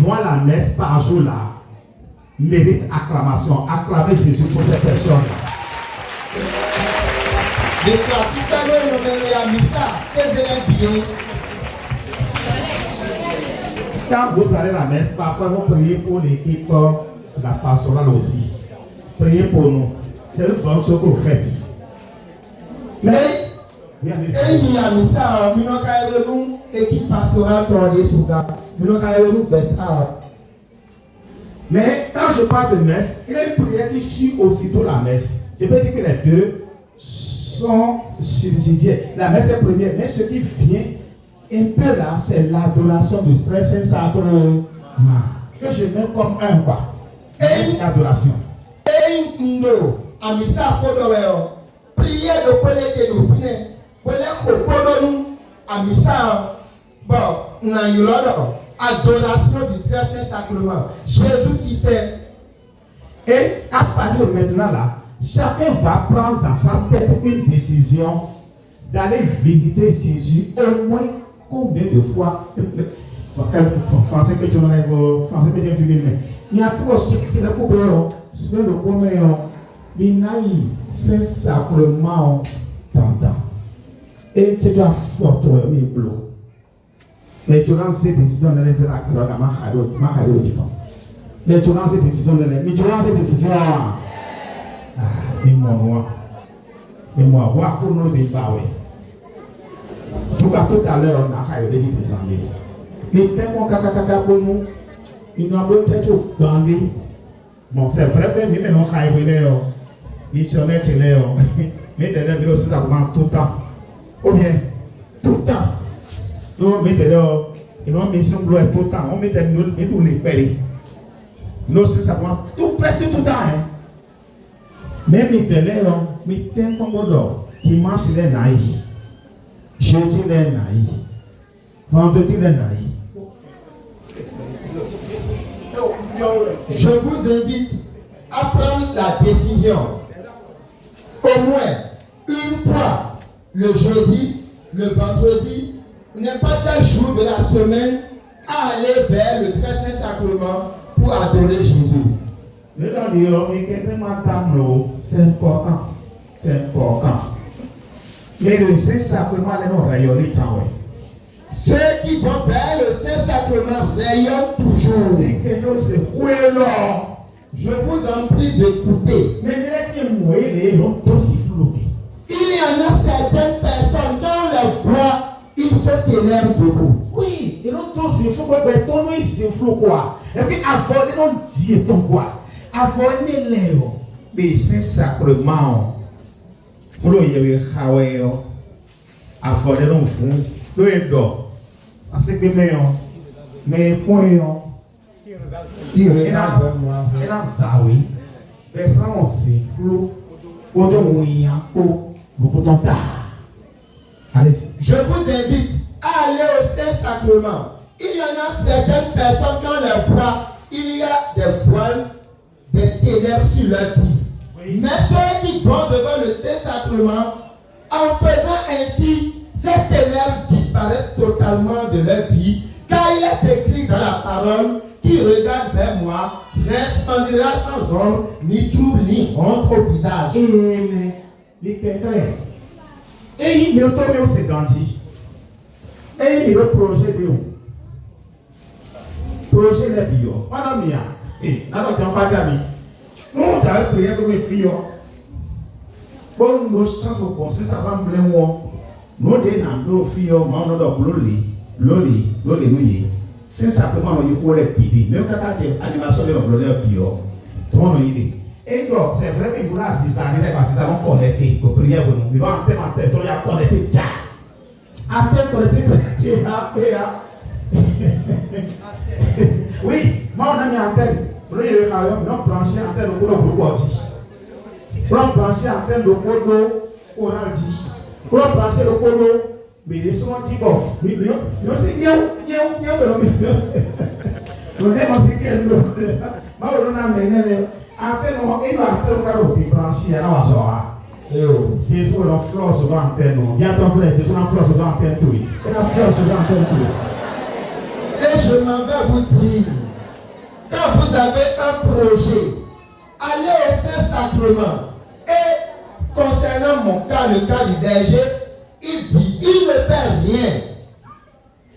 vont à la messe par jour là méritent acclamation. Acclamez Jésus pour ces personnes. Quand vous allez à la messe, parfois vous priez pour l'équipe, la pastorale aussi. Priez pour nous. C'est une bonne chose que vous faites. Mais, mais quand je parle de messe, il y a une prière qui suit aussitôt la messe. Je peux dire que les deux sont subsidiaires. La messe est première, mais ce qui vient un peu là, c'est l'adoration du très saint sacrement. Que je mets comme un quoi. C'est l'adoration. Prière de colère que nous finissons. Colère que nous amisa. Bon, adoration du très saint sacrement. Jésus s'y fait. Et à partir de maintenant là, chacun va prendre dans sa tête une décision d'aller visiter Jésus au moins combien de fois. Français que tu enlèves, français que tu enlèves, il y a trop ce qui c'est le problème. C'est le problème. Minaï, c'est sacrement tentant. Et tu dois fortement bleu. Mais tu lances ces décisions dans les acteurs de ma mais tu lances ces décisions dans les. Mais tu lances ces décisions. Et moi, voir pour nous débat. Tout à l'heure, on a dit que c'est mais tellement caca pour nous, il n'a pas été bandé. Bon, c'est vrai que nous avons missionnaire mais des bureaux c'est ça tout le temps ou bien tout le temps nous mettons ils ont mission gloire tout le temps on met nous les pères nous c'est ça tout presque tout le temps hein même mais tant qu'on dimanche les naïfs jeudi les naïfs vendredi les naïfs. Je vous invite à prendre la décision au moins une fois le jeudi, le vendredi, n'importe quel jour de la semaine, à aller vers le très saint sacrement pour adorer Jésus. C'est important. C'est important. Mais le saint sacrement, les non rayonnés, ceux qui vont vers le saint sacrement rayonnent toujours. Je vous en prie d'écouter. Mais il y en a certaines personnes, quand on les voit, ils se ténèbrent debout. Oui, ils ont tous il faut que ton nom c'est flou quoi. Et puis avant de non dire ton quoi. Avant de l'éo, mais c'est sacrement. Pour le yéwe hawaïo. Avant de non fou, le do. Parce que mais point il regarde vers moi. Et là ça oui. Mais ça on c'est flou. Allez-y. Je vous invite à aller au Saint-Sacrement. Il y en a certaines personnes quand leur voit, il y a des voiles, des ténèbres sur leur vie. Oui. Mais ceux qui vont devant le Saint-Sacrement, en faisant ainsi, ces ténèbres disparaissent totalement de leur vie, car il est écrit dans la parole: qui regarde vers moi resplendira sans ombre, ni trouble, ni honte au visage. Amen. Il fait clair. Et il me tombe au sédanti. Et il me projet de où? Projet de bio. Madame Mia. Et, n'allons pas dire. Nous, on a prié pour les filles. Bon, nos chances au conseil, ça va me blâmer. Nous, nos filles, nous, nous, c'est simplement nous pour les pidi. Même quand tu as animation de l'opérateur bio, tout le monde y est. Et donc, c'est vrai que nous avons 6 années, parce que nous avons connecté pour prier pour nous. Nous avons connecté, nous avons connecté, tcha. Après connecté, oui, moi on a mis antenne. Nous avons branché antenne pour le groupe. Nous avons branché antenne de Kodo Oral dit. Nous avons branché le Kodo. Mais les sons anti-bof. Nous aussi, nous aussi qu'elle nous. Mais on a mené les. Antenne, il va attendre qu'à brancher à la soirée. Tu es sur la fleur sur l'antenne. Il y a ton frère, tu es sur la fleur sur l'antenne. Et la fleur sur l'antenne. Et je m'en vais vous dire, quand vous avez un projet, allez au Saint-Sacrement. Et concernant mon cas, le cas du berger, il dit, il ne fait rien.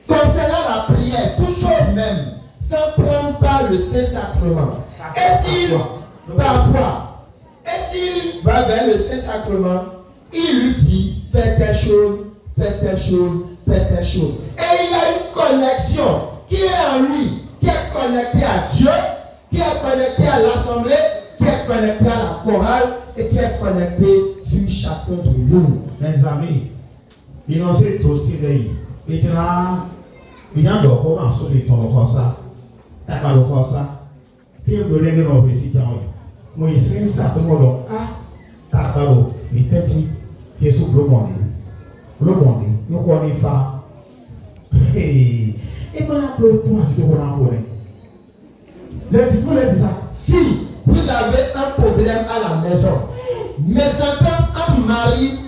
Concernant la prière, toute chose même, sans prendre par le Saint-Sacrement. Et s'il, parfois, et s'il va vers le Saint-Sacrement, il lui dit, fais telle chose, fais telle chose, fais telle chose. Et il a une connexion qui est en lui, qui est connectée à Dieu, qui est connectée à l'assemblée, qui est connectée à la chorale et qui est connectée sur chacun de nous. Mes amis, il nous est aussi dit, et tu l'as, il y a de quoi sur les temps de ça, t'as pas de quoi ça, puis le règne dans le site, moi il sait ça, tout le monde t'as pas de, mais t'es dit, Jésus le monde, nous connaissons pas. Et voilà pour toi, je te vois en ça. Si vous avez un problème à la maison, mais un mari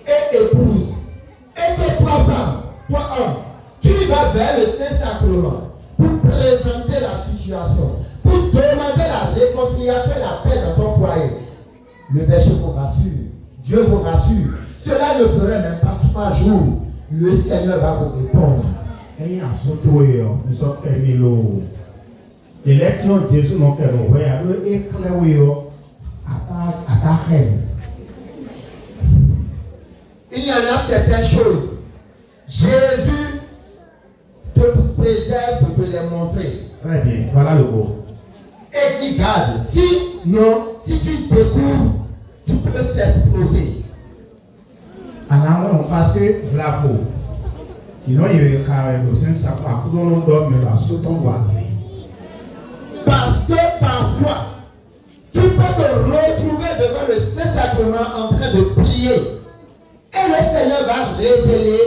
et épouse, et que trois femmes, toi homme, tu vas vers le Saint-Sacrement pour présenter la situation, pour demander la réconciliation et la paix dans ton foyer. Le berger vous rassure, Dieu vous rassure. Cela ne ferait même pas 3 jours. Le Seigneur va vous répondre. Et à son tour, nous sommes terminés. L'élection de Jésus, nous avons éclairé à ta haine. Il y en a certaines choses. Jésus te préserve de te les montrer. Très bien, voilà le mot. Et il garde. Si tu découvres, tu peux s'exposer. Parce que la faute, il y a eu le Saint-Sacrement, pour nous donner la sauton voisin. Parce que parfois, tu peux te retrouver devant le Saint-Sacrement en train de prier. Et le Seigneur va révéler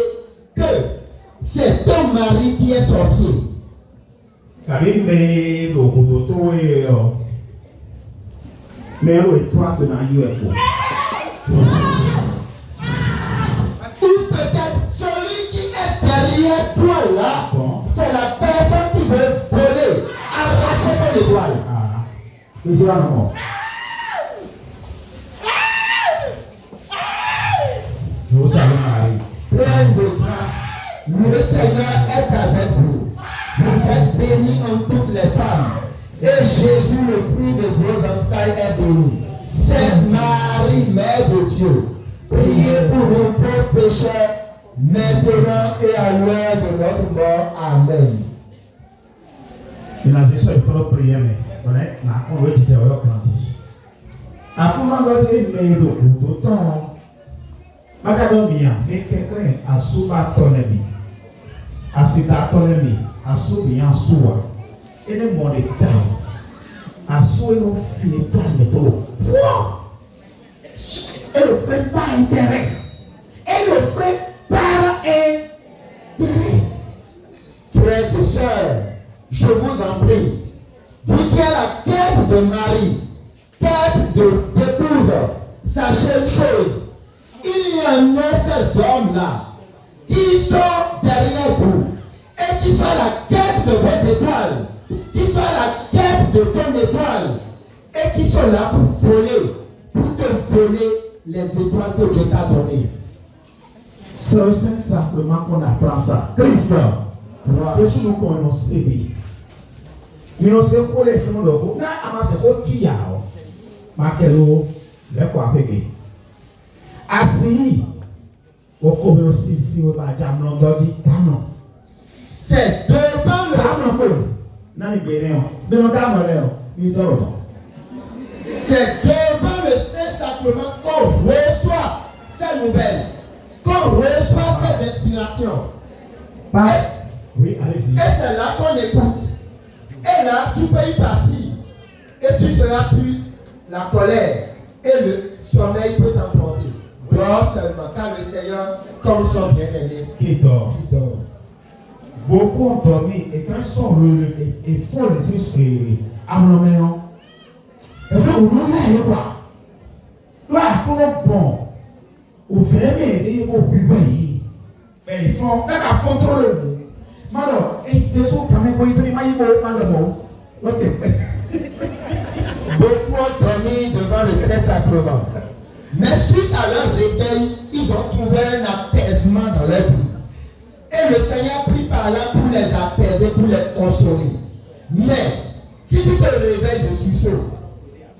que c'est ton mari qui est sorcier. Mais toi que dans l'UFO. Ou peut-être celui qui est derrière toi là, c'est la personne qui veut voler, arracher ton étoile. Mais c'est pas non. Nous savons Marie. Plein de grâce, le Seigneur est avec vous. Vous êtes bénis en toutes les femmes. Et Jésus, le fruit de vos entrailles, est béni. Sainte Marie, Mère de Dieu, priez pour nos pauvres pécheurs, maintenant et à l'heure de notre mort. Amen. Il a dit ça, il faut prier, mais on va dire quand après, on va dire mais d'autant, Macadamia, mais quelqu'un a souba tonemi, a sita tonemi, a soubi en soua, et le monde est down, a soué nos filles plein de tout. Et le fait par intérêt, et le fait par intérêt. Frères et sœurs, je vous en prie, vous qui êtes la tête de Marie, tête d'épouse, sachez une chose, il y en a ces hommes-là qui sont derrière vous et qui sont à la tête de vos étoiles, qui sont à la tête de ton étoile et qui sont là pour voler, pour te voler les étoiles que Dieu t'a données. C'est au Saint-Sacrement qu'on apprend ça. Christ, qu'est-ce que nous connaissons? Nous sommes pour les femmes de vous. Nous sommes pour les femmes. Makelo, le quoi bébé. Assis, au combien si on va dire m'londodi, canon. C'est devant le canon. Nani bénéon, bénéon canon léon, il dort autant. C'est devant le Saint-Sacrement qu'on reçoit ces nouvelles, qu'on reçoit ces inspirations. Oui, allez-y. Et c'est là qu'on écoute. Et là, tu peux y partir. Et tu seras sur la colère. Et le sommeil peut t'emporter. Dors seulement, car le Seigneur, comme son bien-aimé, qui dort. Beaucoup ont dormi et quand ils sont relevés, il faut laisser à mon maison. Et donc, on a quoi? Là, pour le bon, au fait, mais au plus mais ils font, là, ils font trop le mot. Maintenant, et Jésus, quand même, quand il te dit, il Beaucoup ont dormi devant le Saint-Sacrement. Mais suite à leur réveil, ils ont trouvé un apaisement dans leur vie. Et le Seigneur prie par là pour les apaiser, pour les consoler. Mais, si tu te réveilles de sursaut,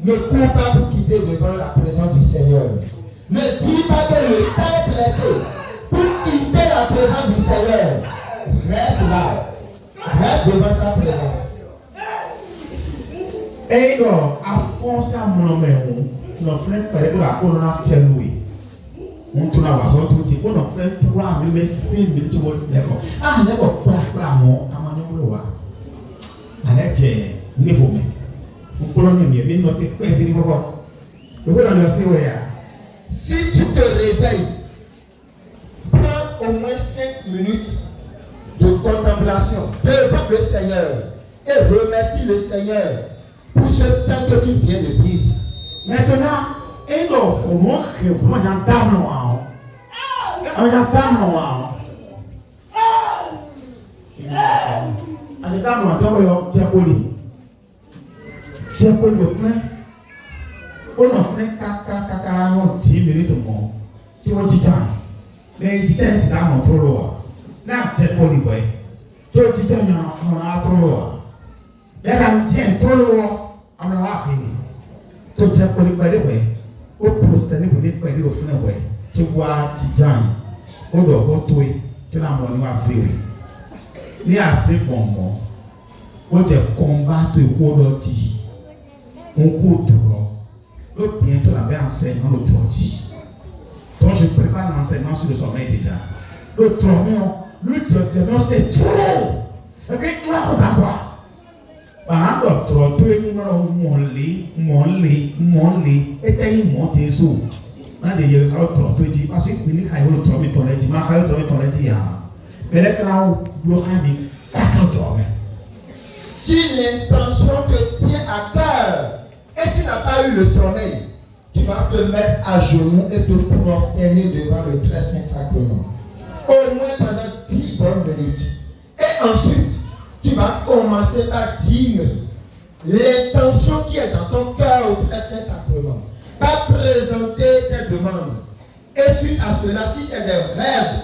ne cours pas pour quitter devant la présence du Seigneur. Ne dis pas que le temps est pressé pour quitter la présence du Seigneur. Reste là. Reste devant sa présence. Et donc, à fond, ça mon nom nos frères paraît pour la couronne tient louis. On tourne à voir tout petit. On a fait 3 000, 5 000, tu vois, d'accord. Ah, d'accord, plat, mon, à ma nom, allez, tiens, il faut mettre. Vous prenez mieux, mais notez quoi, il faut voir. Le voilà le COA. Si tu te réveilles, prends au moins 5 minutes de contemplation devant le Seigneur et remercie le Seigneur pour ce temps que tu viens de vivre. Maintenant, et donc, comment j'entends noir? J'entends noir. J'entends noir, c'est poli. C'est poli, le frère. On a fait caca, 10 minutes au moins. Tu vois, tu t'en. Mais tu t'en, c'est là mon trop loin. Là, c'est poli, ouais. Tu vois, tu t'en, on a trop loin. Et là, on tient trop loin. On a arrivé. Tu sais, pour les parler, ouais. Au poste, pour les parler au fond, ouais. Tu vois, tu t'en. On doit retrouver. Tu n'as pas mon assez. Il y a assez bon, bon. On te combattre le couroti. On court trop. L'autre bientôt l'avait enseignement l'autre dit. Donc je prépare l'enseignement sur le sommeil déjà. L'autre c'est trop. Et puis tu vas quoi? Par l'autre, tu es mon lit, et tu es monté sous. On a dit l'autre, tu dis parce que tu dis qu'il y a l'autre, mais ton dit, ma l'autre, ton dit, mais là, tu as dit, Si l'intention te tient à cœur, et tu n'as pas eu le sommeil, tu vas te mettre à genoux et te prosterner devant le très saint sacrement. Au moins pendant 10 bonnes minutes. Et ensuite, tu vas commencer à dire l'intention qui est dans ton cœur au très saint sacrement. Pas présenter tes demandes. Et suite à cela, si c'est des rêves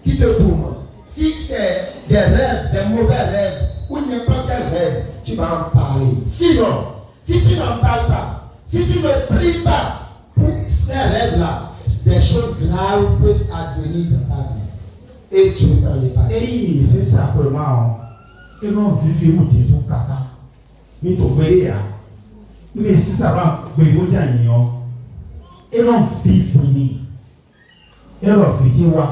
qui te tourmentent, si c'est des rêves, des mauvais rêves, ou n'importe quel rêve, tu vas en parler. Sinon, si tu n'en parles pas, si tu ne pries pas pour ces rêves-là, des choses graves peuvent advenir dans ta vie. Et tu ne t'en es pas. Et c'est simplement, et non vivre où tu es caca. Mais tu verras, mais si ça va, vous dire, et non vivre, et non vivre,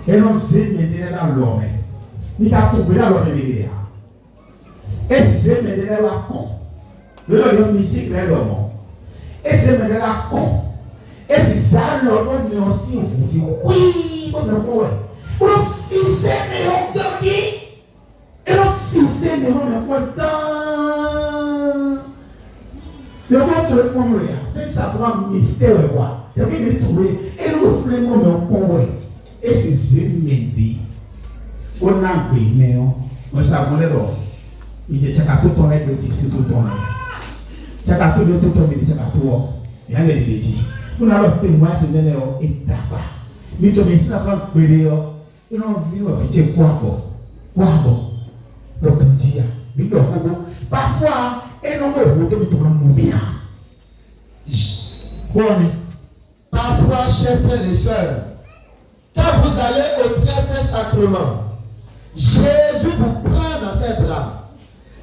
et non c'est maintenant dans l'homme. Ni t'as tout bien dans l'homme. Et si c'est maintenant la con. Le nom de musique est l'homme. Et c'est maintenant la con. Et c'est ça l'homme, mais aussi on dit oui, on me voit. On a fixé, mais on dit. Et on a fixé, mais on me voit tant. Le monde le monde, c'est ça pour un mystère. Il y a quelqu'un qui trouvé. Et nous faisons le monde. Et c'est Zémédé. On a pris, mais on savons les lois. Il y a tout ton aide de tissu, tout ton aide. Il y a tout de tout ton aide, il y a tout. Il y a des dédits. On a le témoin, c'est de l'état. Mais tu me dis, ça va brûler. On a vu, on a fait quoi bon. Le candidat. Parfois, et non, on va te mourir. Parfois, chers frères et sœurs, quand vous allez au très saint sacrement, Jésus vous prend dans ses bras.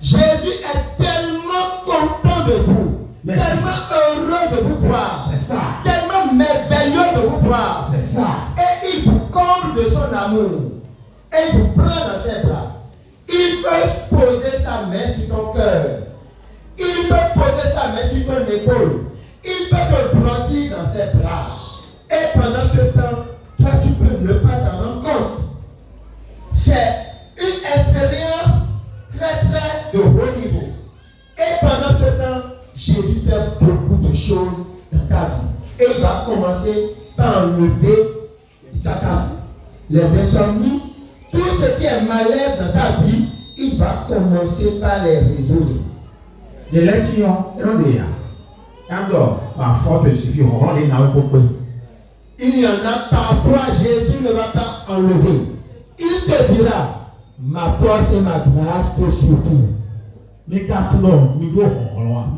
Jésus est tellement content de vous, tellement heureux de vous voir, tellement merveilleux de vous voir. C'est ça. Et il vous comble de son amour. Et il vous prend dans ses bras. Il peut poser sa main sur ton cœur. Il peut poser sa main sur ton épaule. Il peut te blottir dans ses bras. Et pendant ce temps, toi tu peux ne pas t'en rendre compte. C'est une expérience très de haut niveau. Et pendant ce temps, Jésus fait beaucoup de choses dans ta vie. Et il va commencer par enlever les insomnies, tout ce qui est malaise dans ta vie, il va commencer par les résoudre. Les lections, non des alors, ma force suffit, on rend les nains pour Il y en a parfois, Jésus ne va pas enlever. Il te dira, ma force et ma grâce te suffisent. Mais quand on nous doit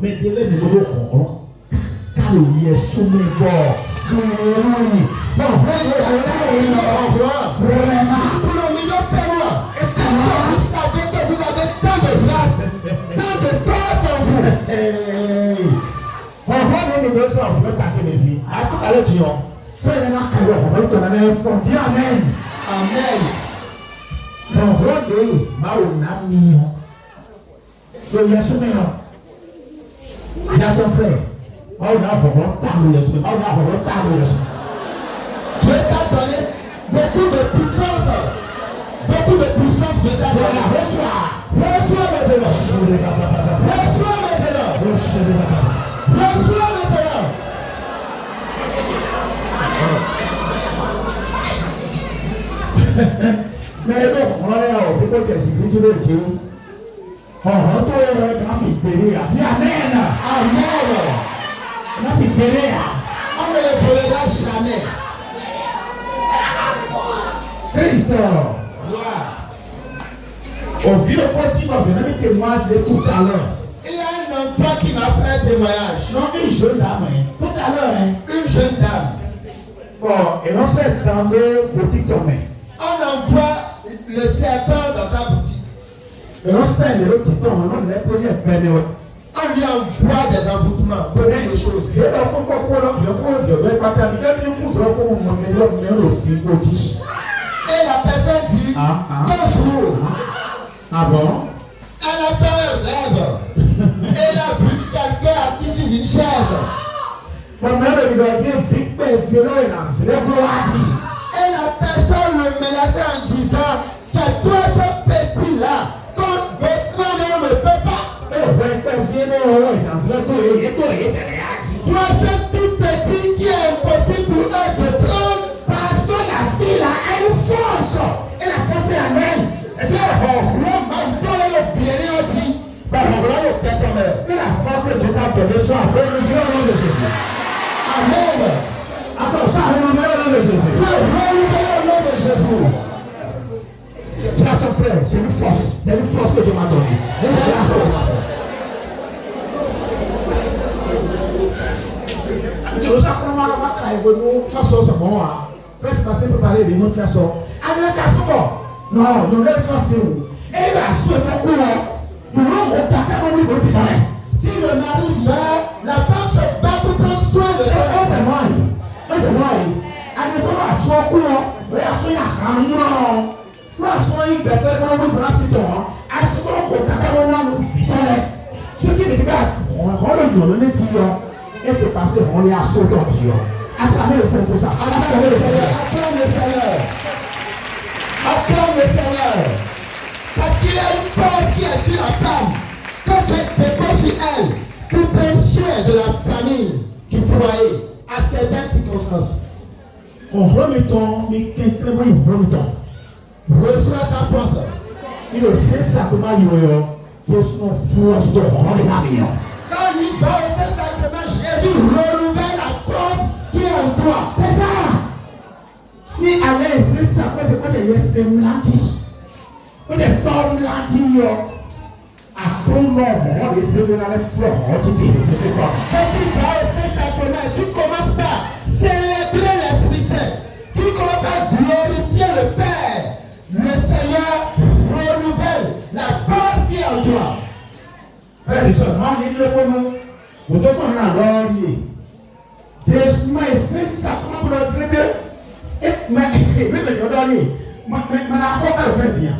mais délai nous doit car il est soumis bon. Non, vraiment. Pour le milieu ferrois, vous avez tant de grâce, tant de force en vous. On va les besoins en fait à Tennessee. À tout à l'heure, tu vois. Fais-le ma carrière, on va te donner un fond. Dis Amen. Amen. Donc, regardez, ma onami. Le yasumé. Il y a ton frère. Ma onami, on va t'amener le yasumé. Ma onami, on va t'amener le yasumé. Dieu t'a donné beaucoup de puissance. Beaucoup de puissance, Dieu t'a donné. Reçois. Reçois maintenant. Reçois maintenant. Reçois maintenant. Mais non, on a l'air au fait que c'est sécurité de Dieu. On retourne quand on fait périr. Dis Amen. Amen. On a fait périr. On ne le volera jamais. Christ. Gloire. Au fil de petit, on vient de témoigner de tout à l'heure. Il y a un enfant qui m'a fait un témoignage. Non, une jeune dame, tout à l'heure. Une jeune dame. Bon, et on s'est dans deux boutiques tombées. On envoie le serpent dans sa boutique. Et on s'est les petits tombes, on les premiers bénévoles. On lui envoie des envoûtements, beaucoup de choses. Je vais vous Et la personne dit, bonjour. Ah bon? Elle a fait un rêve. Elle a vu quelqu'un assis sur une chaise. Et la personne le menaçait en disant, c'est toi ce petit-là, qu'on ne peut pas. Toi ce tout petit qui est impossible pour eux de prendre. Parce que la fille là a une force. Et la force est en elle. Et c'est que la force que Dieu t'a donnée soit renouvelée au nom de Jésus. Amen. Attends, ça renouvelée au nom de Jésus. Renouvelée au nom de Jésus. Dis à ton frère, c'est une force que Dieu m'a donnée. Et c'est la force. Nous avons la bataille pour nous faire ça ce moment. Presque parce que préparer les noms de faire ça. Avec la non, nous l'avons fait nous. Et la souhaite au courant. Nous l'avons contacté pour nous pour le faire. Si le mari meurt, la femme se bat pour prendre soin de son mari. C'est moi. À des fois, à soi courant, à soi à ramon. Nous à soi il bête pour nous pour la citoyen. À ce que l'on contacte pour nous faire. Ce qui veut dire qu'on le donne et te passer on les a sauté en tir. Acclamez le Seigneur pour ça. Acclamez le Seigneur. Acclame le Seigneur. Acclame le Seigneur. Parce qu'il y a une force qui est sur la femme. Quand tu déposes sur elle, pour prendre soin de la famille, du foyer, à certaines circonstances. En remettant, mais quelqu'un va y remettant. Reçois ta force. Il le sait ça comment il est. Que son force de rendre la vie. Quand il va au Saint-Sacrement, Jésus renouvelle la force qui est en toi. C'est ça. Ni allez, c'est ça. Quand il y a ce mlati. Quand il y a ton mlati, à tout moment, on les élèves dans les fleurs, tu sais quoi. Quand tu vas au Saint-Sacrement, tu commences par célébrer l'Esprit Saint. Tu commences par glorifier le Père. Le Seigneur renouvelle la force qui est en toi. C'est seulement il le bon. Vous devez en avoir lié. Mais c'est ça pour le traiter. Mais le dernier, mais la fois qu'elle fait dire,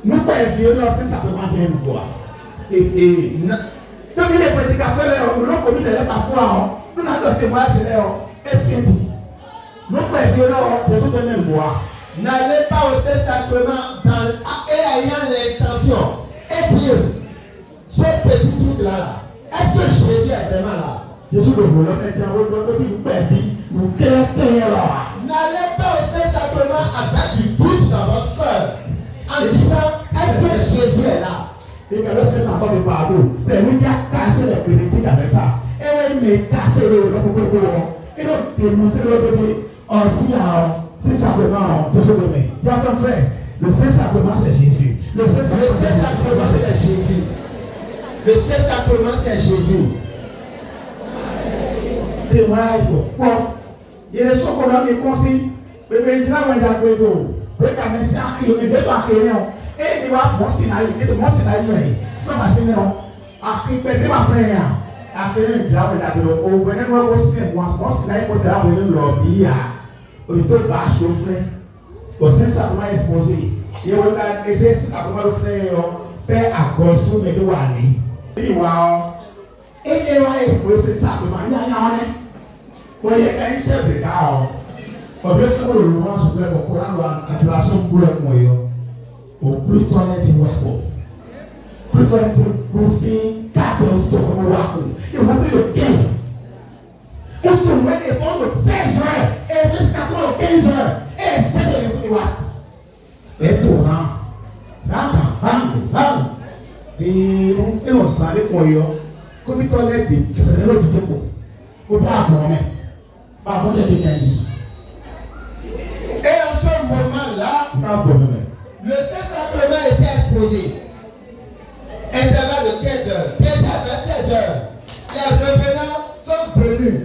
nous pas vieux, c'est ça pour mentir nous quoi. Et donc les prédicateurs, nous n'avons pas mis les parfois, nous n'avons pas témoigné chez eux. Et c'est dit, nous pas vieux, je suis de même bois. N'allez pas au Saint-Sacrement et ayant l'intention et dire, ce petit truc-là, est-ce que Jésus est vraiment là? Jésus le voulait, mais tiens, votre petit vie, nous là. N'allez pas au Saint-Sacrement avec du doute dans votre cœur, en disant, Est-ce que Jésus est là? Et que le Seigneur entend de partout. C'est lui qui a cassé les politiques avec ça. Et oui, mais cassé le et donc, tu montres le côté. Oh, si là, c'est simplement, c'est ce que je dis à ton frère, le Saint-Sacrement c'est Jésus. Le Saint-Sacrement c'est Jésus. Le Saint-Sacrement c'est Jésus. Témoignage, bon. Il y a des choses qu'on a mis concis. Mais maintenant, on est d'accord. Le commerçant qui est débarqué, et il va mon Sinaï, et de mon Sinaï, tu vas passer, non? À qui perdre ma frère, à qui le diable est là-dedans. Au bout d'un moment, c'est moi, mon Sinaï, pour d'avoir une lobby, au lieu de bâche au frère. Au Saint-Sacrement exposé. Il y a un exercice à comment le frère, père à Gossou, mais de Wani. Et il va exposer Saint-Sacrement, il y a un oui, il y a un chef de gare. On peut faire le louange sur le Coran, l'adoration pour le moyen. Au plus tôt, on est dit Wako. Plus tôt, on est dit Goussi, 14 de Wako. Il n'y a plus de 15. On tourne les temps de 16 heures, et jusqu'à 15 heures, et 16 heures de Wako. Et tournant. Et on s'en est pour eux. Comme il t'en est dit, c'est le petit peu. Au bas, pas bon de dit. Et en ce moment-là, le Saint-Sacrement était exposé. Intervalle de 15 heures. Déjà vers 16 heures, les revenants sont venus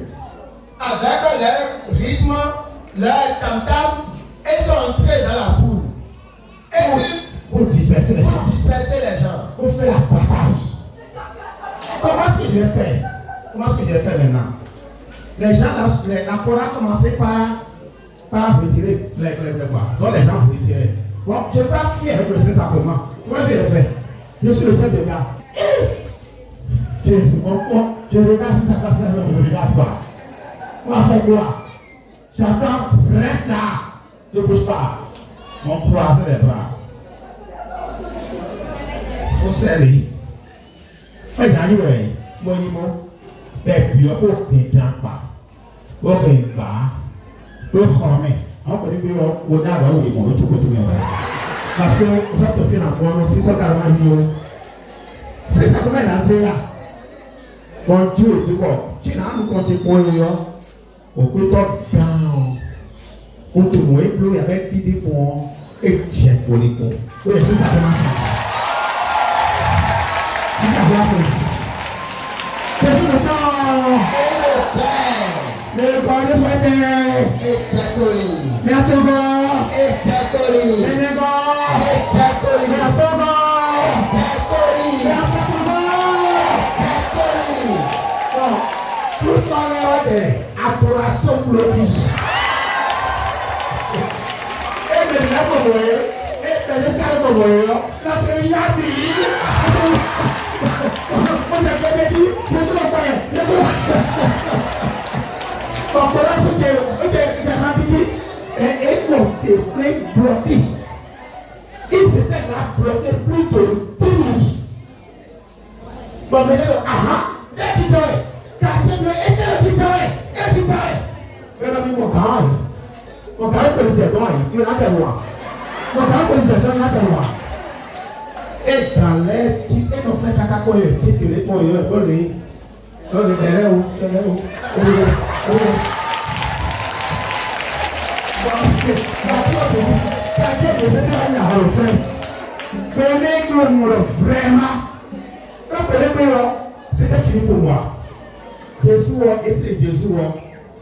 avec leur rythme, leur tam-tam, et sont entrés dans la foule. Et pour disperser les gens. Pour faire la partage. Comment est-ce que je vais faire? Comment est-ce que je vais faire maintenant? Les gens, la Coran a commencé par retirer les quoi. Donc les gens vont retirer. Bon, je ne suis pas fier avec le Saint-Sacrement. Comment je vais faire? Je suis le chef de gars. Je regarde si ça passe là, je ne regarde pas. On va faire quoi? J'attends, reste là. Ne bouge pas. On croise les bras. Faut serrer. Regarde, bon, et puis on ne pas. On ne va on peut dire qu'on a parce que ça te fait encore 640 millions. C'est ça comment il là. Bon Dieu est bon. Tu n'as pas compté pour eux. Au plus tôt, on te voit plus avec l'idée pour et tiens pour les cons. Oui, c'est ça comment ça. C'est ça comment ça. C'est sur le temps. Le corps soit et Tchakoli. Mais à Togo. Et Tchakoli. Mais Nego. Et Tchakoli. Mais à Togo. Tchakoli. Mais à Togo. Tchakoli. Bon, tout en est adoration pour le tige. Et maintenant, vous voyez, et le salut vous voyez, notre yabi. On a fait des petits, c'est sur le point. Bon, pour là, et non, des flingues bloqués. Ils s'étaient là bloqués plus de 10 minutes. Bon, maintenant, et qui t'aurait, quartier bleu, et qui t'aurait. Mais là, mon carré peut le dire, il y en a qu'à moi. Mon carré peut le dire, il y en a qu'à moi. Et dans les petits, et nos frères cacacoyeux, petits télécoyeux, on les où. C'était fini pour moi. Jésus, et c'est Jésus.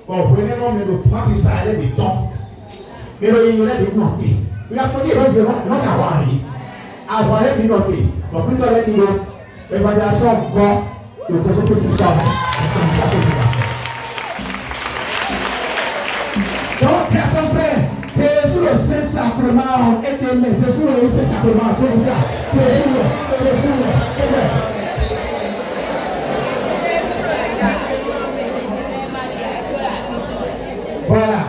Bon, prenez le nom de toi qui s'allait des temps. Mais il y a des notés. Il a dit qu'il y a des notés. Avoir les notés. Bon, plutôt les dire, l'évaluation va, le conseil système. Comme ça, que tu vas faire. Donc, tiens, ton frère, tu es sur le Saint-Sacrement et tes mains. Tu es sur le Saint-Sacrement, tu es ça. Tu es sur le. Voilà.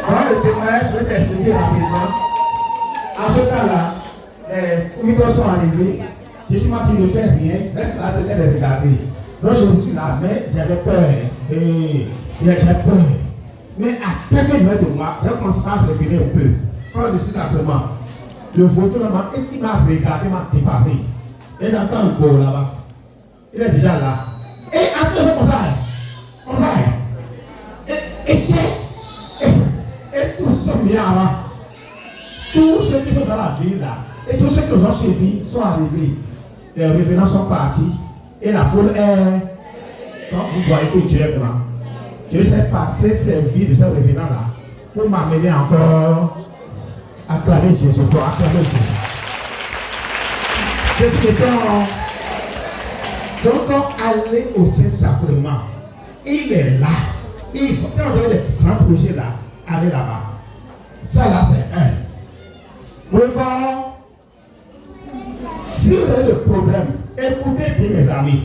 Dans le témoignage, je vais t'expliquer rapidement. En ce cas-là, les commissions sont arrivés. Je suis parti de faire rien. Reste là de les regarder. Donc, je me suis là, mais j'avais peur. Et j'avais peur. Mais à quelques mètres de moi, j'ai commencé à reculer un peu. Quand je suis simplement. Le photo là-bas, et qui m'a regardé, m'a dépassé. Et j'entends le beau là-bas. Il est déjà là. Et après, comme ça. Comme ça. Et tous sont bien là. Tous ceux qui sont dans la ville là, et tous ceux qui nous ont suivis sont arrivés. Les revenants sont partis. Et la foule est. Donc vous voyez que directement. Je sais pas, c'est servi de ces revenants là pour m'amener encore à acclamer Jésus. Il faut acclamer Jésus. Je suis content. Donc, aller au Saint-Sacrement, il est là. Il faut, quand on a des grands projets là, aller là-bas. Ça là, c'est un. Encore, si vous avez des problèmes, écoutez bien mes amis.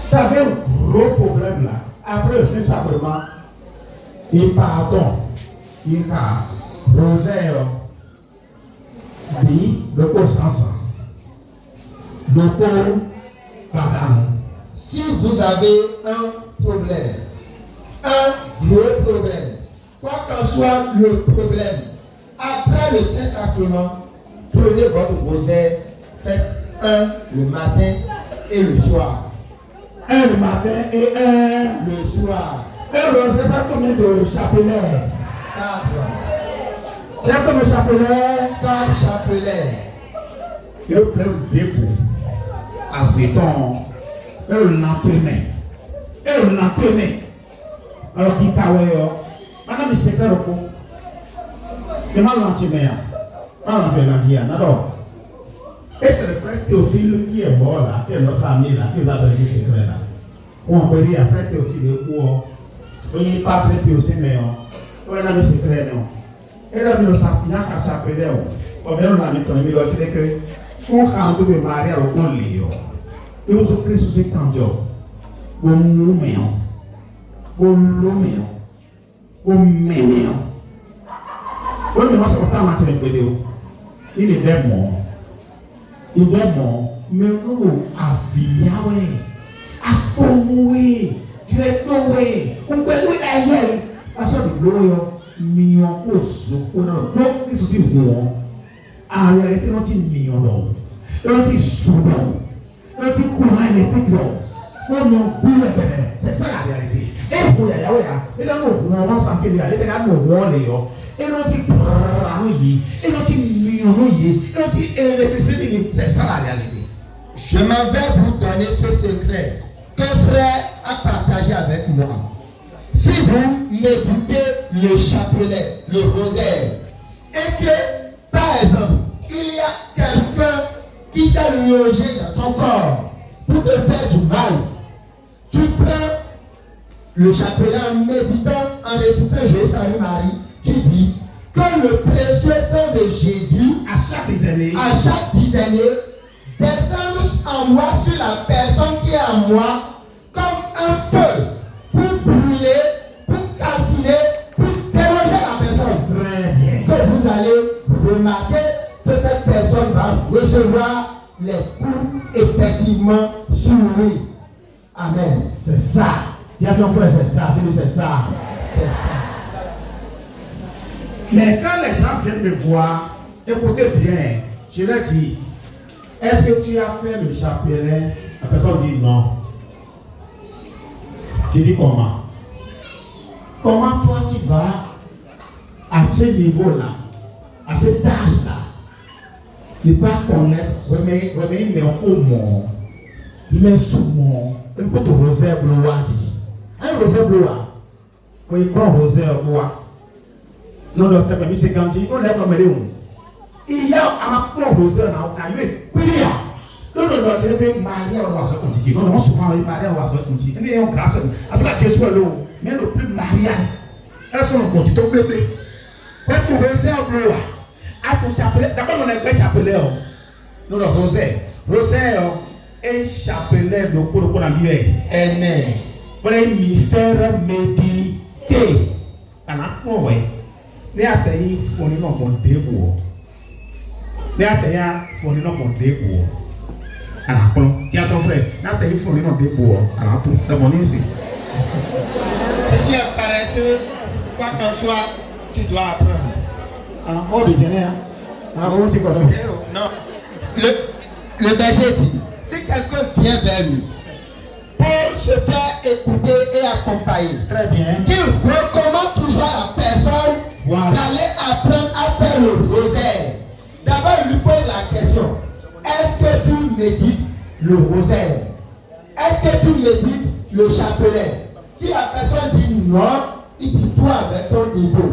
Ça fait un gros problème là. Après le Saint-Sacrement, il pardon, il a rosaire, dit le corps sans le corps pardon. Si vous avez un problème, un gros problème, quoi qu'en soit le problème, après le Saint-Sacrement, prenez votre rosaire, faites un le matin et le soir. Un le matin et un le soir. Un rosaire, ça combien de chapelets? 4. Il y a combien de chapelets? 4 chapelets. Il pleut le dépôt. Acéton. Et le lendemain. Et le lendemain. Alors qu'il t'aoué. Madame, il s'est fait le coup. C'est mal lendemain. Mal lendemain, d'accord. Et c'est le frère Théophile qui est mort là, qui est notre ami là, qui est là dans le secret là. On peut dire, frère Théophile est où? Il n'est pas très peu aussi, mais on est dans le secret. Et là, nous sommes bien à s'appeler. On est dans le temps, il a dit que on a un peu de mariage au lit. Et nous sommes Christ aussi quand Dieu. On nous met. On nous met. On met. On nous met. Il est bien mort. Il est mort, mais nous, à Villawe, à Pomoué, Tiretoué, on peut nous d'ailleurs. Parce que nous, millions de choses, on a donc des soucis de nous. En réalité, nous sommes millions d'hommes. Nous sommes souvent. Nous sommes courant électrique. Nous sommes boules. C'est ça la réalité. Et pour Yahweh, et là, nous, on va s'en tenir. Et là, nous, on est là. Et nous sommes et nous sommes c'est ça la réalité. Je m'en vais vous donner ce secret qu'un frère a partagé avec moi. Si vous méditez le chapelet, le rosaire, et que, par exemple, il y a quelqu'un qui s'est logé dans ton corps pour te faire du mal, tu prends le chapelet en méditant, en récitant Jésus, Salut Marie, tu dis que le précieux sang de Jésus, à chaque dizaine, descend en moi sur la personne qui est en moi comme un feu pour brûler, pour calciner, pour déloger la personne. Très bien. Que vous allez remarquer que cette personne va recevoir les coups effectivement sur lui. Amen. C'est ça. Dis à ton frère, c'est ça. Dis-lui, c'est ça. C'est ça. Mais quand les gens viennent me voir, écoutez bien, je leur dis, est-ce que tu as fait le chapelet? La personne dit non. Je dis comment? Comment toi tu vas à ce niveau-là, à cet âge-là, ne pas connaître, remettre mes romans, mes soumons, un peu de rosaire bleu, un rosaire bleu, oui, prends rosaire bleu. Non, non, t'as mis c'est quand on l'a comme il y a un peu de rosaire dans la prière. Non, non, non, tu es marié à l'oiseau comme tu dis. Non, non, souvent marié à l'oiseau comme tu dis. Mais on grâce à toi, tu es sur l'eau. Mais le plus mariage, elles sont en continu, ton bébé. Quand tu rosaire bleu, à ton chapelet, d'abord on a un chapelet. Non, non, rosaire. Rosaire est chapelet de cours pour la vie. Amen. Pour un mystère médité. À la fois, oui. Ne atɛyi foni na ɔmɔ ndeebuɔ ne atɛyi foni na ɔmɔ ndeebuɔ anakplɔ tí a tɔ filɛ ne atɛyi foni na ndeebuɔ anato dɛmɔ ne esi. Si tu es paresseux, quoi qu'en soit, tu dois apprendre. Ɔdi jɛnɛ ya Non. Le berger dit, si quelqu'un vient vers lui pour se faire écouter et accompagner, Très bien. qu'il recommande toujours à la personne d'aller apprendre à faire le rosaire. D'abord, il lui pose la question, est-ce que tu médites le rosaire? Est-ce que tu médites le chapelet? Si la personne dit non, il dit toi avec ton niveau,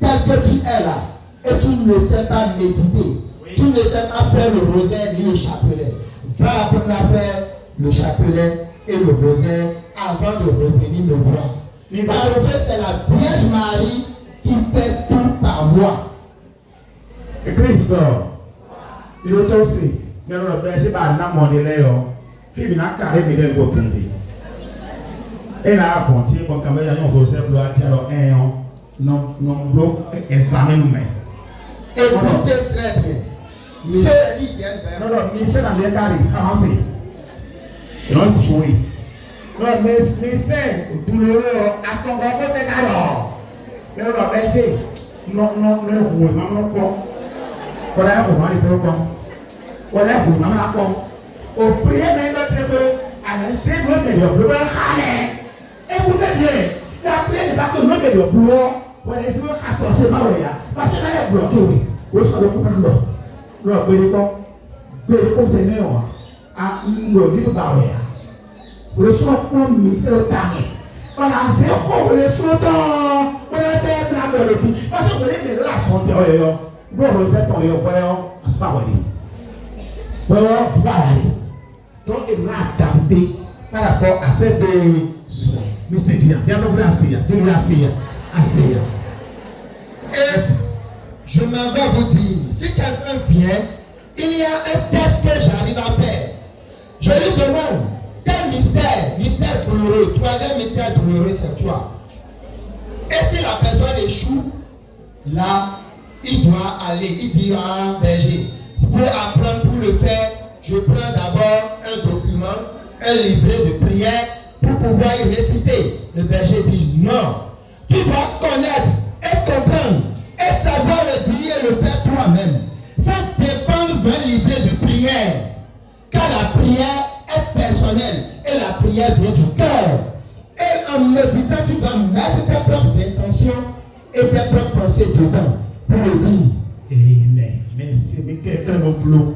tel que tu es là, et tu ne sais pas méditer, tu ne sais pas faire le rosaire ni le chapelet, va apprendre à faire le chapelet et le rosaire avant de revenir me voir. Parce que c'est la Vierge Marie qui fait tout par moi. Et Christ, il est aussi, mais le berger va n'amener l'air, il n'a qu'à aller de l'autre. Et là, on continue, quand on a un rosaire pour attirer un non bloc examen humain. Écoutez très bien. Non, ministère dans les carrés, avancez. Non, il faut jouer. Non, ministère, douloureux, à ton grand côté, alors. Mais le berger, non, non, voilà un moment, il est au camp. Voilà un moment, à camp. Au prier, mais notre Seigneur, à la seconde, il y a le bleu, écoutez bien, la prière n'est pas que nous, mais le bleu, voilà, c'est forcément, parce que là, il est bloqué, oui. Vous savez, vous pouvez le Seigneur, à nous, il faut parler. Le soir, pour le ministère de Tane. Voilà, c'est fort, le soir, on a été là dans le petit. Parce que vous avez des relations, vous recevez ton lieu, c'est pas vrai. Voilà, vous allez. Donc, il m'a adapté par rapport à ces besoins. Mais c'est dire, diable, vous asseyez, dites-le asseyez. Et je m'en vais vous dire, si quelqu'un vient, il y a un test que j'arrive à faire. Je lui demande, quel mystère douloureux, troisième mystère douloureux, c'est toi. Et si la personne échoue, là, il doit aller, il dit à berger, pour apprendre, pour le faire, je prends d'abord un document, un livret de prière, pour pouvoir y réciter. Le berger dit non, tu dois connaître et comprendre et savoir le dire et le faire toi-même. Ça dépend d'un livret de prière, car la prière est personnelle et la prière vient du cœur. Et en méditant, tu dois mettre tes propres intentions et tes propres pensées dedans pour le dire. Amen. Merci, mais quel très beau boulot.